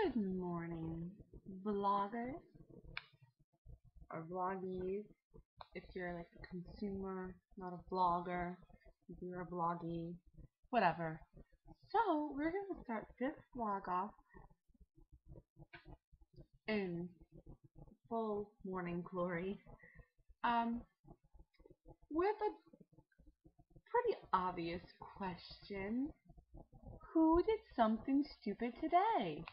Good morning, vloggers or vloggies. If you're like a consumer, not a vlogger, if you're a vloggie, whatever. So we're gonna start this vlog off in full morning glory, um, with a pretty obvious question: who did something stupid today?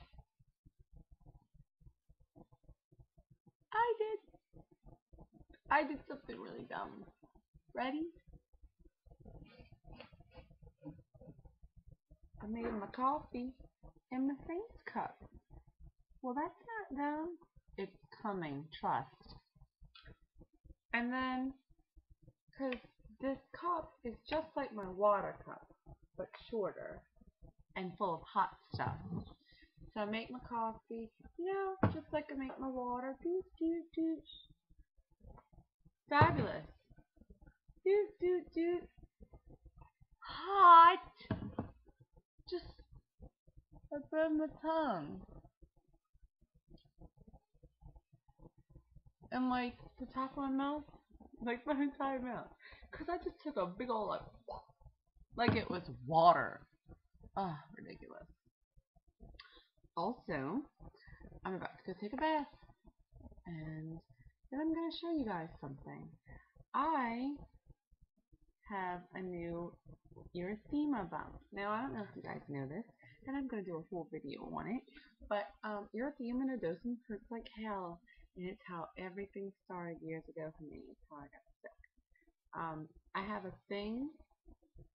I did. I did something really dumb. Ready? I made my coffee in my Saints cup. Well, that's not dumb. It's coming, trust. And then, because this cup is just like my water cup, but shorter and full of hot stuff. So I make my coffee, just like I make my water. Doot, doot, doot. Fabulous. Doot, doot, doot. Hot. Just, I burned my tongue. And like the top of my mouth, like my entire mouth. Because I just took a big ol' like it was water. Ah, ridiculous. Also, I'm about to go take a bath. And then I'm going to show you guys something. I have a new erythema bump. Now, I don't know if you guys know this, and I'm going to do a whole video on it, but erythema nodosum hurts like hell, and it's how everything started years ago for me. It's how I got sick. I have a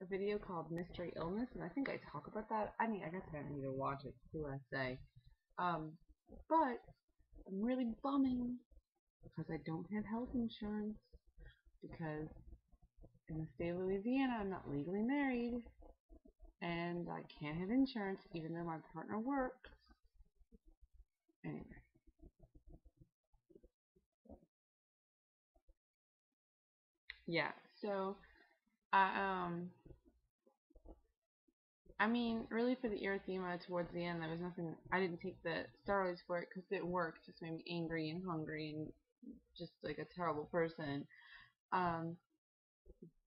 video called Mystery Illness, and I think I talk about that. I guess I need to watch it to see what I say. But I'm really bumming because I don't have health insurance, because in the state of Louisiana I'm not legally married and I can't have insurance even though my partner works. Anyway. Yeah, so really for the erythema towards the end, there was nothing. I didn't take the steroids for it because it worked. It just made me angry and hungry and just like a terrible person.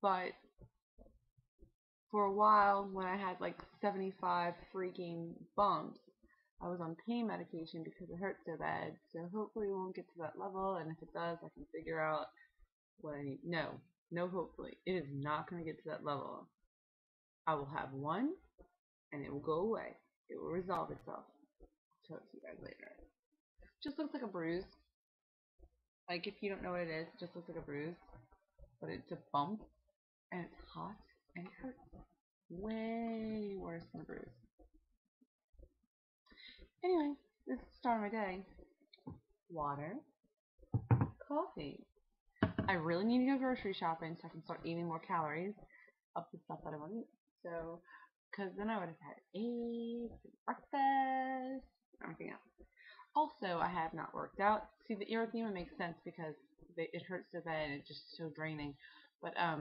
But for a while, when I had like 75 freaking bumps, I was on pain medication because it hurt so bad. So hopefully it won't get to that level, and if it does, I can figure out what I need. No, hopefully. It is not going to get to that level. I will have one, and it will go away. It will resolve itself. I'll show it to you guys later. Just looks like a bruise. Like, if you don't know what it is, it just looks like a bruise. But it's a bump, and it's hot, and it hurts. Way worse than a bruise. Anyway, this is the start of my day. Water, coffee. I really need to go grocery shopping so I can start eating more calories of the stuff that I want to eat. So, because then I would have had eggs, breakfast, everything else. Also, I have not worked out. See, the erythema makes sense because it hurts so bad and it's just so draining. But I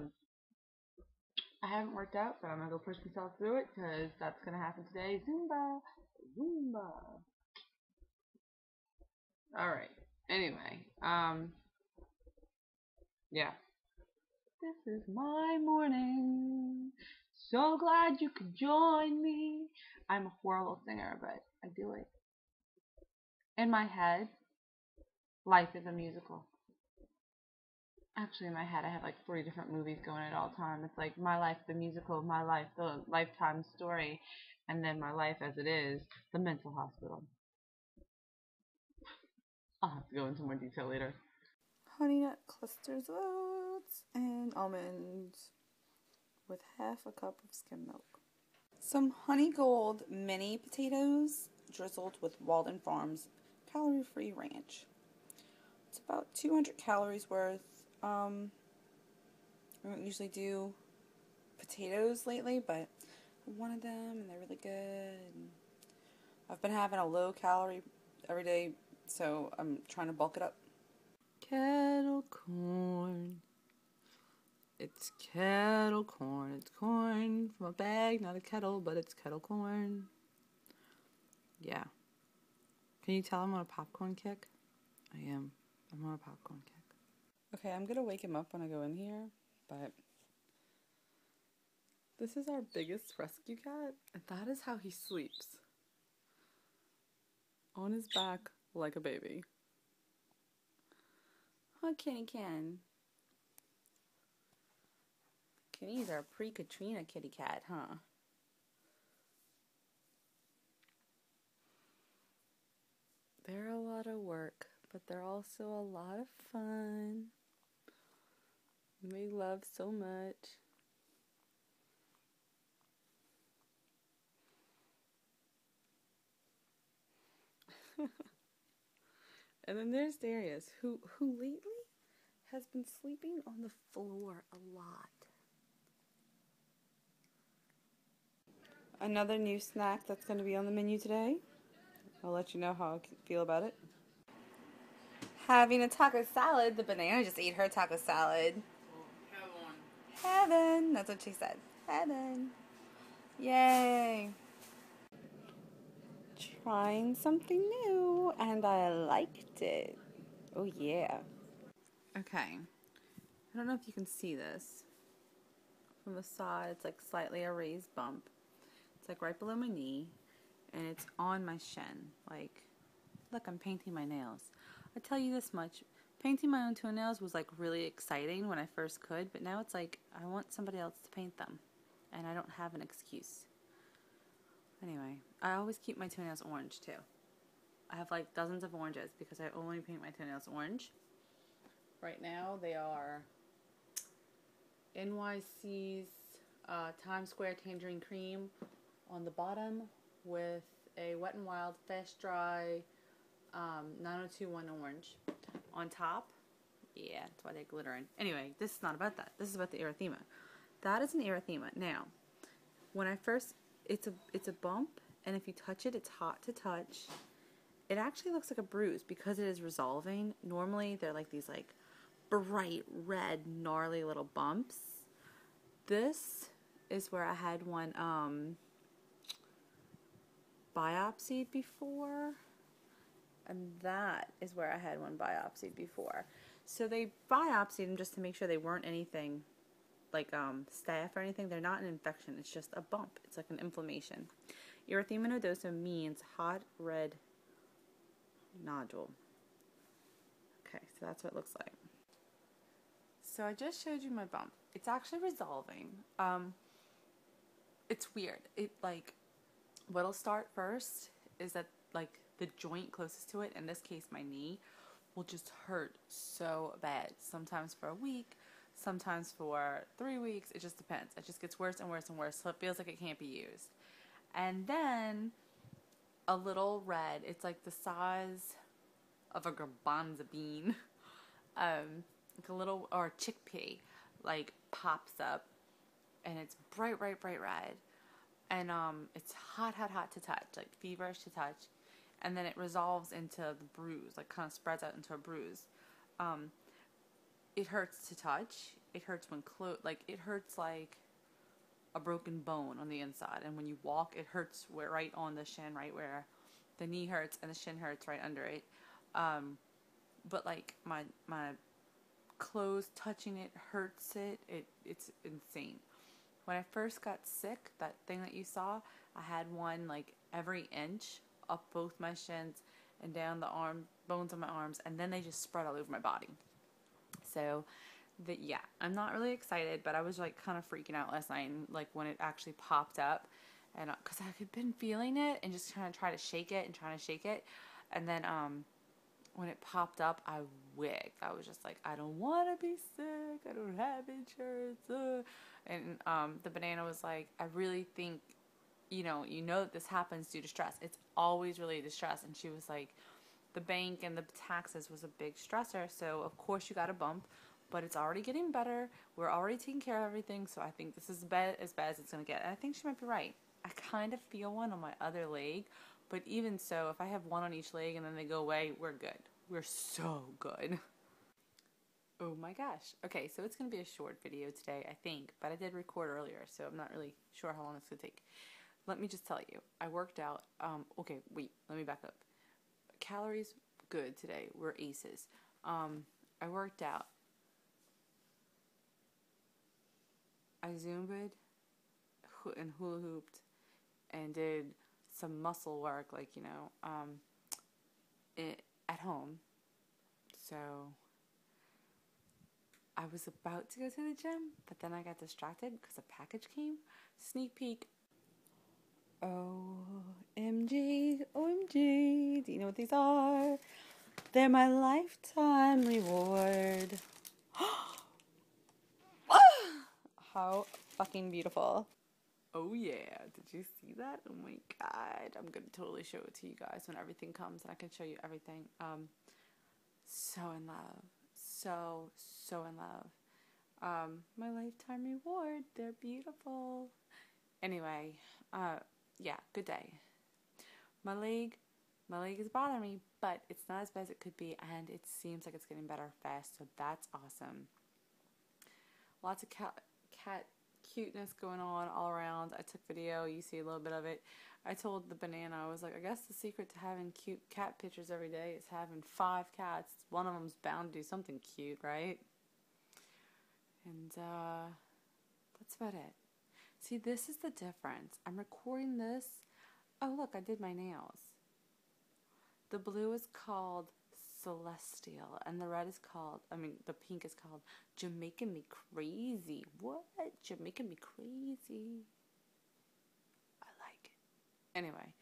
haven't worked out, but I'm gonna go push myself through it because that's gonna happen today. Zumba, Zumba. All right. Anyway, yeah. This is my morning. So glad you could join me. I'm a horrible singer, but I do it. In my head, life is a musical. Actually, in my head, I have like 3 different movies going at all time. It's like My Life, the musical, My Life, the Lifetime story, and then My Life as it is, the mental hospital. I'll have to go into more detail later. Honey nut clusters of oats and almonds with half a cup of skim milk. Some Honey Gold mini potatoes drizzled with Walden Farms calorie-free ranch. It's about 200 calories worth. I don't usually do potatoes lately, but I wanted them and they're really good. I've been having a low calorie every day, so I'm trying to bulk it up. Kettle corn. It's kettle corn. It's corn from a bag, not a kettle, but it's kettle corn. Yeah. Can you tell I'm on a popcorn kick? I am. I'm on a popcorn kick. Okay, I'm gonna wake him up when I go in here, but this is our biggest rescue cat, and that is how he sleeps. On his back like a baby. Oh, Kenny Ken. Kenny's our pre-Katrina kitty cat, huh? They're a lot of work, but they're also a lot of fun. We love so much. And then there's Darius, who lately has been sleeping on the floor a lot. Another new snack that's going to be on the menu today. I'll let you know how I feel about it. Having a taco salad. The banana just ate her taco salad. Heaven. That's what she said. Heaven. Yay. Trying something new, and I liked it. Oh yeah. Okay. I don't know if you can see this. From the side, it's like slightly a raised bump. It's like right below my knee, and it's on my shin. Like, look, I'm painting my nails. I tell you this much, painting my own toenails was like really exciting when I first could, but now it's like I want somebody else to paint them, and I don't have an excuse. Anyway, I always keep my toenails orange too. I have like dozens of oranges because I only paint my toenails orange. Right now they are NYC's Times Square Tangerine Cream on the bottom with a Wet n Wild Fast Dry 9021 orange on top. Yeah, that's why they're glittering. Anyway, this is not about that. This is about the erythema. That is an erythema. Now, when I first, it's a bump, and if you touch it, it's hot to touch. It actually looks like a bruise because it is resolving. Normally, they're like these like bright red, gnarly little bumps. This is where I had one biopsied before, and that is where I had one biopsied before. So they biopsied them just to make sure they weren't anything like staph or anything. They're not an infection. It's just a bump. It's like an inflammation. Erythema nodosa means hot red nodule. Okay, so that's what it looks like. So I just showed you my bump. It's actually resolving. It's weird. It like what'll start first is that like the joint closest to it, in this case my knee, will just hurt so bad. Sometimes for a week, sometimes for 3 weeks. It just depends. It just gets worse and worse and worse, so it feels like it can't be used. And then a little red, it's like the size of a garbanzo bean, like a little, or a chickpea, like pops up, and it's bright red, and it's hot to touch, like feverish to touch, and then it resolves into the bruise, like kind of spreads out into a bruise. It hurts to touch. It hurts when it hurts like a broken bone on the inside, and when you walk, it hurts right on the shin, right where the knee hurts, and the shin hurts right under it. But like my clothes touching it hurts it. It's insane. When I first got sick, that thing that you saw, I had one like every inch up both my shins and down the bones of my arms, and then they just spread all over my body. So, yeah, I'm not really excited, but I was like kind of freaking out last night, and like when it actually popped up, and because I had been feeling it and just trying to shake it, and then when it popped up, I wigged. I was just like, I don't want to be sick. I don't have insurance. And the banana was like, I really think, you know that this happens due to stress. It's always related to stress. And she was like, the bank and the taxes was a big stressor. So, of course, you got a bump. But it's already getting better. We're already taking care of everything. So I think this is as bad as it's going to get. And I think she might be right. I kind of feel one on my other leg. But even so, if I have one on each leg and then they go away, we're good. We're so good. Oh my gosh. Okay, so it's going to be a short video today, I think. But I did record earlier, so I'm not really sure how long it's going to take. Let me just tell you. I worked out. Okay, wait. Let me back up. calories, good today. We're aces. I worked out. I Zumba'd and hula hooped and did some muscle work, like, at home. So I was about to go to the gym, but then I got distracted because a package came. Sneak peek. OMG, OMG. Do you know what these are? They're my lifetime reward. How fucking beautiful. Oh yeah, did you see that? Oh my god, I'm gonna totally show it to you guys when everything comes and I can show you everything. So in love. So in love. My lifetime reward, they're beautiful. Anyway, yeah, good day. My leg is bothering me, but it's not as bad as it could be, and it seems like it's getting better fast, so that's awesome. Lots of cat cuteness going on all around. I took video, you see a little bit of it. I told the banana, I was like, I guess the secret to having cute cat pictures every day is having 5 cats. One of them's bound to do something cute, right? And that's about it. See, this is the difference. I'm recording this. Oh, look, I did my nails. The blue is called Celestial, and the red is called, the pink is called Jamaican Me Crazy. What? Jamaican Me Crazy. I like it. Anyway,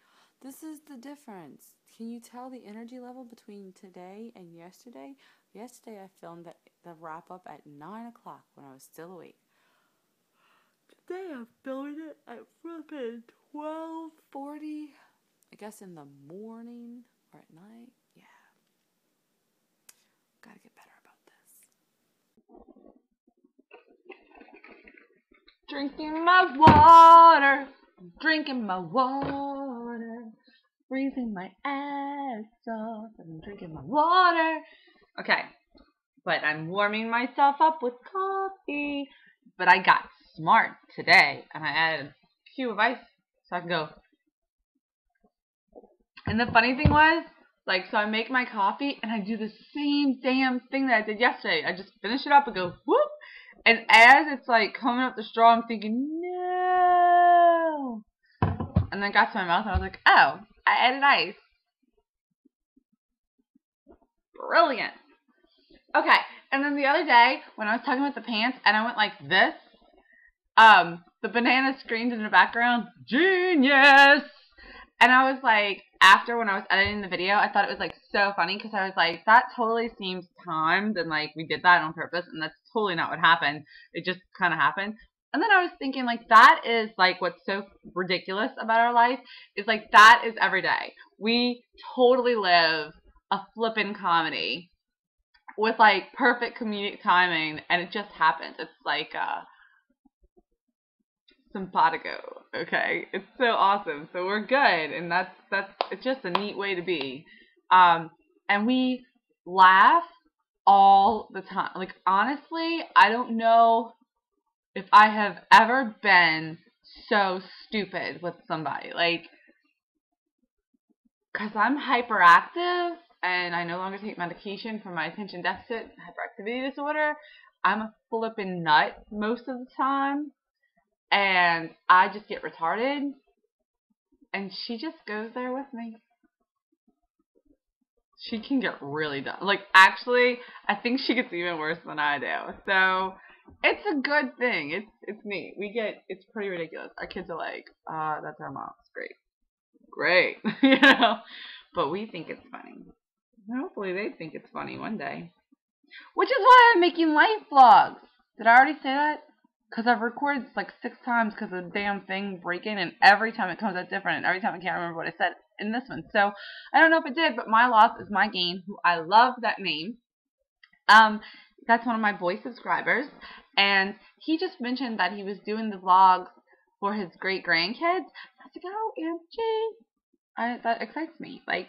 this is the difference. Can you tell the energy level between today and yesterday? Yesterday I filmed the wrap up at 9 o'clock when I was still awake. Today I'm filming it at flippin' 12:40. I guess in the morning or at night. Yeah. Gotta get better about this. Drinking my water. Drinking my water. Freezing my ass off. I'm drinking my water. Okay. But I'm warming myself up with coffee. But I got smart today. And I added a cube of ice so I can go. And the funny thing was, so I make my coffee and I do the same damn thing that I did yesterday. I just finish it up and go whoop. And as it's coming up the straw, I'm thinking, no. And then it got to my mouth and I was like, oh, I added ice. Brilliant. Okay. And then the other day when I was talking about the pants and I went like this, the banana screamed in the background, genius. And I was like, after when I was editing the video, I thought it was so funny because I was like, that totally seems timed and we did that on purpose and that's totally not what happened. It just kind of happened. And then I was thinking that is what's so ridiculous about our life is that is every day. We totally live a flippin' comedy with perfect comedic timing and it just happens. It's simpatico, okay? It's so awesome. So we're good, and that's it's just a neat way to be. And we laugh all the time. Honestly, I don't know if I have ever been so stupid with somebody. Because I'm hyperactive, and I no longer take medication for my attention deficit hyperactivity disorder. I'm a flippin' nut most of the time. And I just get retarded, and she just goes there with me. She can get really dumb. Actually, I think she gets even worse than I do. So, it's a good thing. It's neat. It's pretty ridiculous. Our kids are that's our mom's. Great. But we think it's funny. Hopefully they think it's funny one day. Which is why I'm making life vlogs. Did I already say that? Because I've recorded 6 times because of the damn thing breaking, and every time it comes out different, and every time I can't remember what I said in this one. So, I don't know if it did, but my loss is my gain, who I love that name. That's one of my boy subscribers, and he just mentioned that he was doing the vlogs for his great-grandkids. I was like, oh, OMG. That excites me. I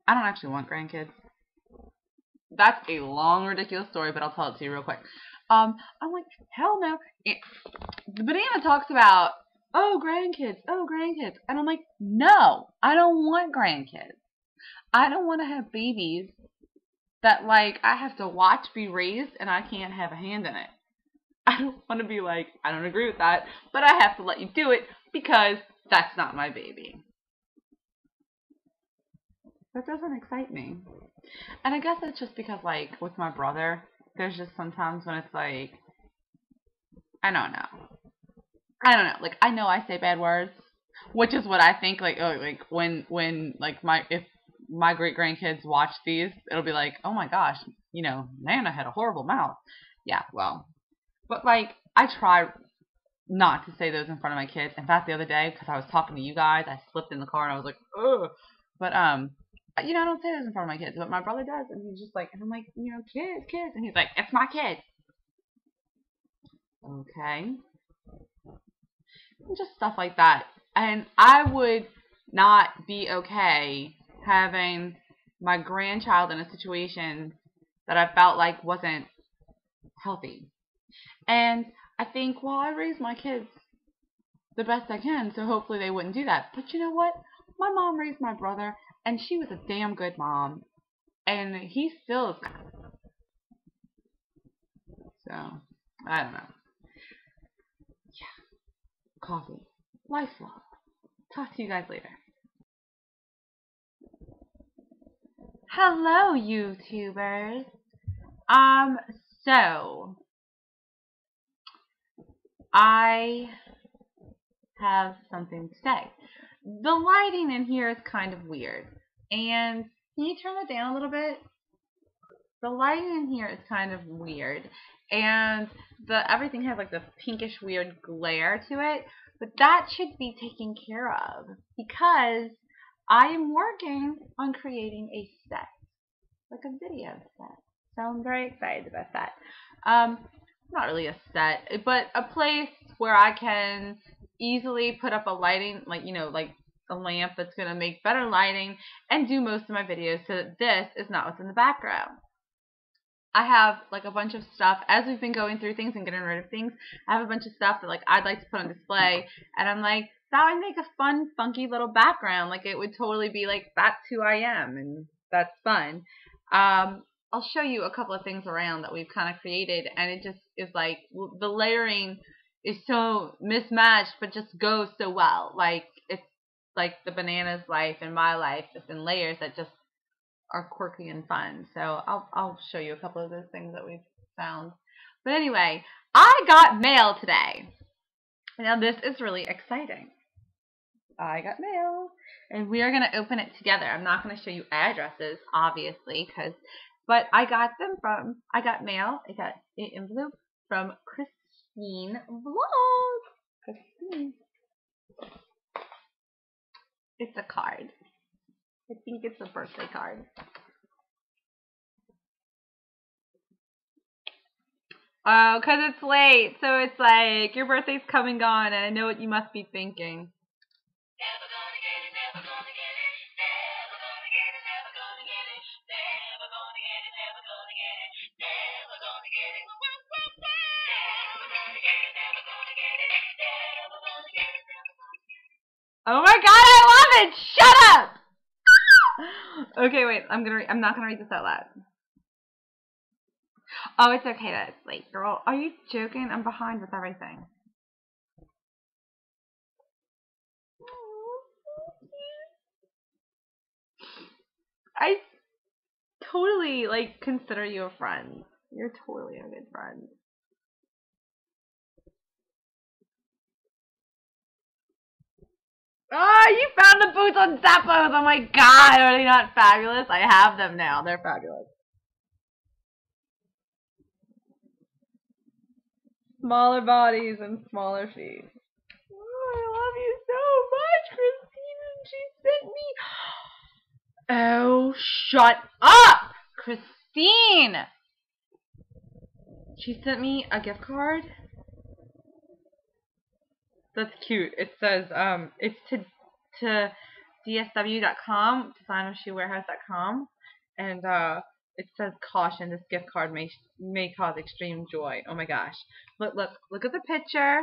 don't actually want grandkids. That's a long, ridiculous story, but I'll tell it to you real quick. I'm like, hell no. The banana talks about, oh, grandkids. And I'm like, no, I don't want grandkids. I don't want to have babies that, like, I have to watch be raised and I can't have a hand in it. I don't want to be like, I don't agree with that, but I have to let you do it because that's not my baby. That doesn't excite me. And I guess it's just because, like, with my brother, there's just sometimes when it's like, I don't know. Like, I know I say bad words, which is what I think. Like, oh, like when like if my great grandkids watch these, it'll be like, oh my gosh, Nana had a horrible mouth. Yeah, well, but like I try not to say those in front of my kids. In fact, the other day, because I was talking to you guys, I slipped in the car and I was like, ugh. But I don't say those in front of my kids, but my brother does, and he's just like, and I'm like, kids, and he's like, it's my kid. Okay. Just stuff like that. And I would not be okay having my grandchild in a situation that I felt like wasn't healthy. And I think, well, I raised my kids the best I can, so hopefully they wouldn't do that. But you know what? My mom raised my brother, and she was a damn good mom. And he still is not. So, I don't know. Yeah. Coffee. Lifelong. Talk to you guys later. Hello, YouTubers. So I have something to say. The lighting in here is kind of weird. And can you turn it down a little bit? The lighting in here is kind of weird. And everything has like this pinkish weird glare to it. But that should be taken care of because I am working on creating a set, like a video set. So I'm very excited about that. Not really a set, but a place where I can easily put up a lighting, like a lamp that's going to make better lighting and do most of my videos so that this is not what's in the background. I have like a bunch of stuff as we've been going through things and getting rid of things. I have a bunch of stuff that like I'd like to put on display, and I'm like, that would make a fun, funky little background. Like it would totally be like, that's who I am, and that's fun. I'll show you a couple of things around that we've kind of created, and it just is like the layering is so mismatched, but just goes so well. Like it's like the banana's life and my life, just in layers that just are quirky and fun. So I'll show you a couple of those things that we've found. But anyway, I got mail today. Now this is really exciting. I got mail, and we are going to open it together. I'm not going to show you addresses, obviously, but I got mail. I got an envelope from Christine Vlog. Christine. It's a card. I think it's a birthday card. Oh, because it's late, so it's like, your birthday's come and gone, and I know what you must be thinking. Never gonna get it, never gonna get it, never gonna get it, never gonna get it, never gonna get it, never gonna get it, never gonna get it, never gonna get it, never gonna get it, never gonna get it, never gonna get it. Oh my god, I love it! Shut up! Okay, wait, I'm not gonna read this out loud. Oh, it's okay that it's late, girl. Are you joking? I'm behind with everything. I totally, consider you a friend. You're totally a good friend. Oh, you found the boots on Zappos! Oh my god, are they not fabulous? I have them now. They're fabulous. Smaller bodies and smaller feet. Oh, I love you so much, Christine. And she sent me... Oh, shut up! Christine! She sent me a gift card. That's cute. It says, it's to dsw.com, designershoewarehouse.com, and it says, caution, this gift card may cause extreme joy. Oh my gosh. Look at the picture.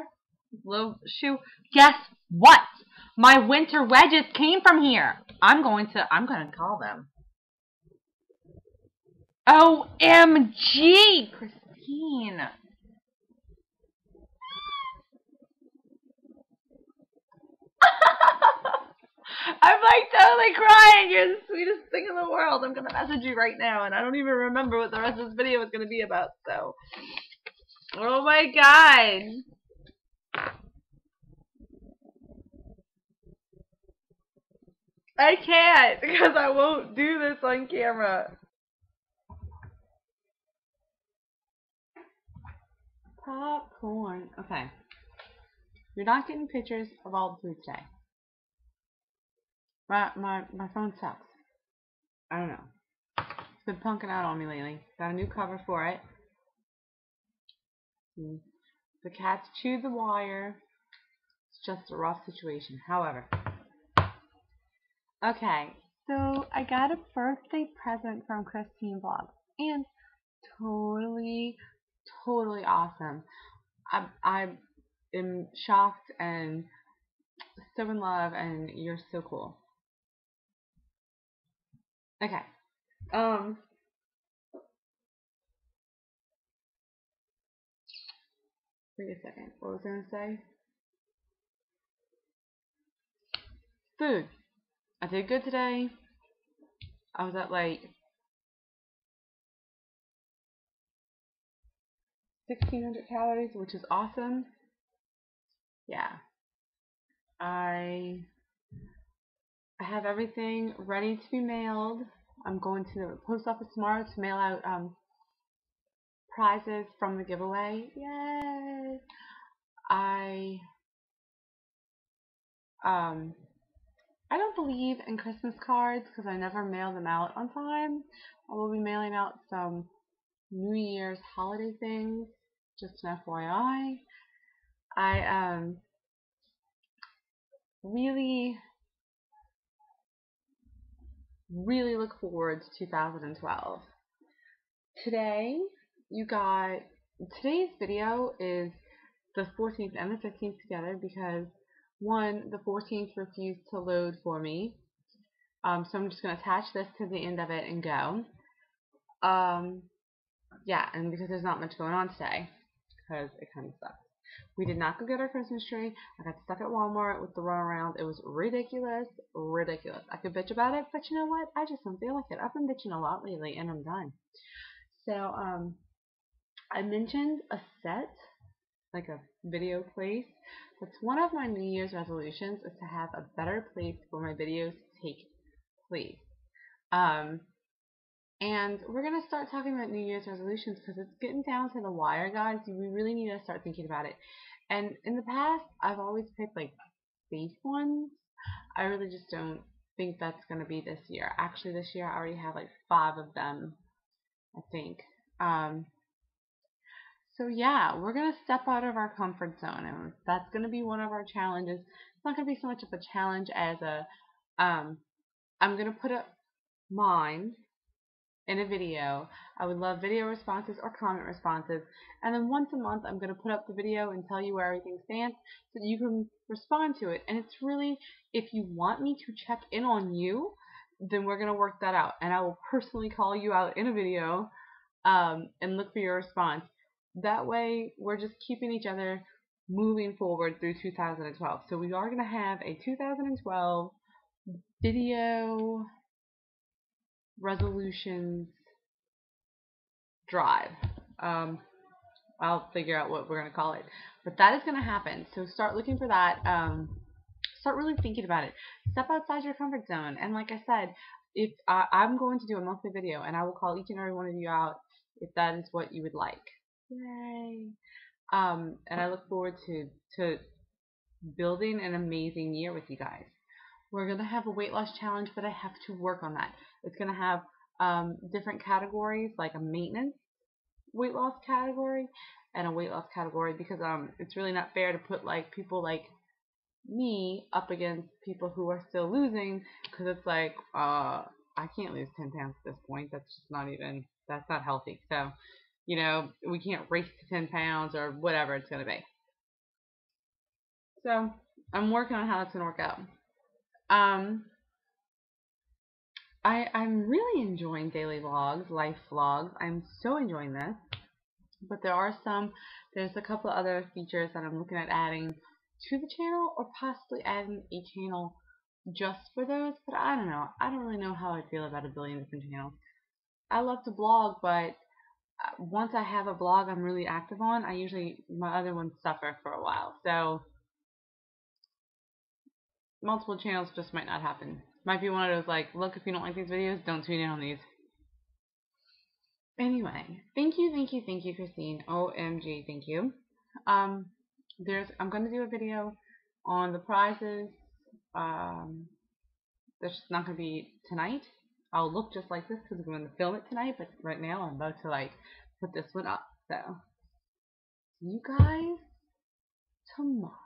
Little shoe. Guess what? My winter wedges came from here. I'm going to call them. OMG, Christine. I'm like totally crying. You're the sweetest thing in the world. I'm gonna message you right now, and I don't even remember what the rest of this video was gonna be about. So, oh my god, I can't because I won't do this on camera. Popcorn. Okay, you're not getting pictures of all the food today. My phone sucks. I don't know. It's been punking out on me lately. Got a new cover for it. The cats chewed the wire. It's just a rough situation. However, okay, so I got a birthday present from Christine Vlogs, and totally, totally awesome. I am shocked and so in love, and you're so cool. Okay, wait a second. What was I gonna say? Food. I did good today. I was at like 1,600 calories, which is awesome. Yeah. I have everything ready to be mailed. I'm going to the post office tomorrow to mail out prizes from the giveaway. Yay! I don't believe in Christmas cards because I never mail them out on time. I will be mailing out some New Year's holiday things, just an FYI. I really look forward to 2012. Today, today's video is the 14th and the 15th together because one, the 14th refused to load for me. So I'm just going to attach this to the end of it and go. Yeah, and because there's not much going on today, because it kind of sucks. We did not go get our Christmas tree. I got stuck at Walmart with the runaround. It was ridiculous, ridiculous. I could bitch about it, but you know what? I just don't feel like it. I've been bitching a lot lately, and I'm done. So, I mentioned a set, like a video place. That's one of my New Year's resolutions, is to have a better place for my videos to take place. And we're going to start talking about New Year's resolutions because it's getting down to the wire, guys. We really need to start thinking about it. And in the past, I've always picked like safe ones. I really just don't think that's going to be this year. Actually, this year I already have like 5 of them, I think. So yeah, we're going to step out of our comfort zone, and that's going to be one of our challenges. It's not going to be so much of a challenge as I'm going to put up mine in a video. I would love video responses or comment responses, and then once a month I'm going to put up the video and tell you where everything stands so that you can respond to it. And it's really, if you want me to check in on you, then we're going to work that out, and I will personally call you out in a video and look for your response. That way we're just keeping each other moving forward through 2012. So we are going to have a 2012 video resolutions drive. I'll figure out what we're going to call it. But that is going to happen. So start looking for that. Start really thinking about it. Step outside your comfort zone. And like I said, if I'm going to do a monthly video, and I will call each and every one of you out if that is what you would like. Yay! And I look forward to building an amazing year with you guys. We're going to have a weight loss challenge, but I have to work on that. It's going to have different categories, like a maintenance weight loss category and a weight loss category, because it's really not fair to put like people like me up against people who are still losing, because it's like I can't lose 10 pounds at this point. That's just not even, that's not healthy. So, you know, we can't race to 10 pounds or whatever it's going to be. So I'm working on how that's going to work out. I'm really enjoying daily vlogs, life vlogs. I'm so enjoying this. But there's a couple other features that I'm looking at adding to the channel, or possibly adding a channel just for those. But I don't know. I don't really know how I feel about a billion different channels. I love to blog, but once I have a blog I'm really active on, my other ones suffer for a while. So multiple channels just might not happen. Might be one of those like, look, if you don't like these videos, don't tune in on these. Anyway, thank you, Christine. OMG, thank you. I'm gonna do a video on the prizes. That's not gonna be tonight. I'll look just like this because I'm gonna film it tonight. But right now I'm about to like put this one up. So see you guys tomorrow.